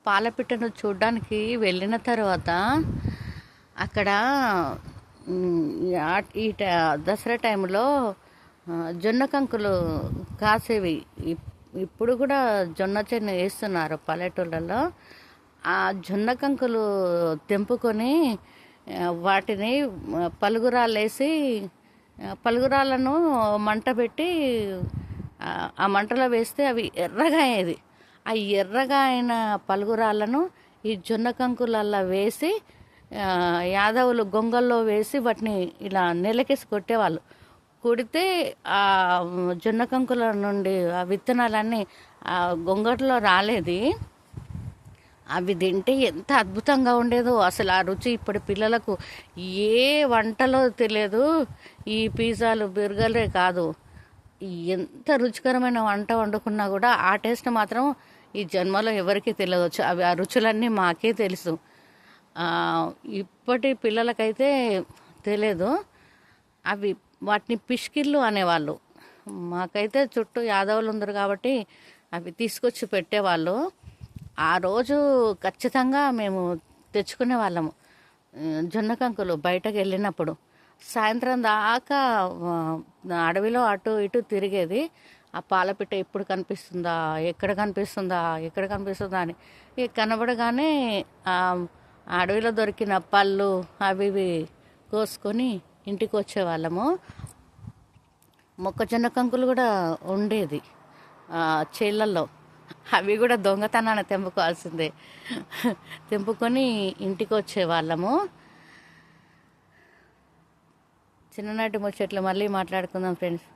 పాలపిట్టను చూడ్డానికి వెళ్ళిన తర్వాత అక్కడ దసరా టైంలో జొన్న కంకులు కాసేవి. ఇప్పుడు కూడా జొన్న చేను వేస్తున్నారు పల్లెటూళ్ళలో. ఆ జొన్న కంకులు తెంపుకొని వాటిని పలుగురాలు వేసి పలుగురాలను మంట పెట్టి ఆ మంటలో వేస్తే అవి ఎర్రగా అయ్యేది. ఆ ఎర్రగా అయిన పలుగురాళ్ళను ఈ జొన్న కంకులల్లో వేసి యాదవులు గొంగల్లో వేసి వాటిని ఇలా నెలకేసి కొట్టేవాళ్ళు. కొడితే ఆ జొన్న కంకుల నుండి ఆ విత్తనాలన్నీ ఆ గొంగట్లో రాలేది. అవి తింటే ఎంత అద్భుతంగా ఉండేదో అసలు. ఆ రుచి ఇప్పటి పిల్లలకు ఏ వంటలో తెలియదు. ఈ పిజ్జాలు బర్గర్లే కాదు, ఎంత రుచికరమైన వంట వండుకున్నా కూడా ఆ టేస్ట్ మాత్రం ఈ జన్మలో ఎవరికీ తెలియవచ్చు. అవి ఆ రుచులన్నీ మాకే తెలుసు. ఇప్పటి పిల్లలకైతే తెలియదు. అవి వాటిని పిష్కిళ్ళు అనేవాళ్ళు. మాకైతే చుట్టూ యాదవులు ఉన్నారు కాబట్టి అవి తీసుకొచ్చి పెట్టేవాళ్ళు. ఆ రోజు ఖచ్చితంగా మేము తెచ్చుకునే వాళ్ళము జొన్న కంకులు. బయటకు వెళ్ళినప్పుడు సాయంత్రం దాకా అడవిలో అటు ఇటు తిరిగేది. ఆ పాలపిట్ట ఎప్పుడు కనిపిస్తుందా, ఎక్కడ కనిపిస్తుందా, ఎక్కడ కనిపిస్తుందా అని కనబడగానే ఆ అడవిలో దొరికిన పళ్ళు అవి ఇవి కోసుకొని ఇంటికి వచ్చేవాళ్ళము. మొక్కజొన్న కంకులు కూడా ఉండేది చేళ్ళల్లో. అవి కూడా దొంగతనాన్ని తెంపుకోవాల్సిందే. తెంపుకొని ఇంటికి వచ్చేవాళ్ళము. చిన్ననాటి ముచ్చట్లు మళ్ళీ మాట్లాడుకుందాం ఫ్రెండ్స్.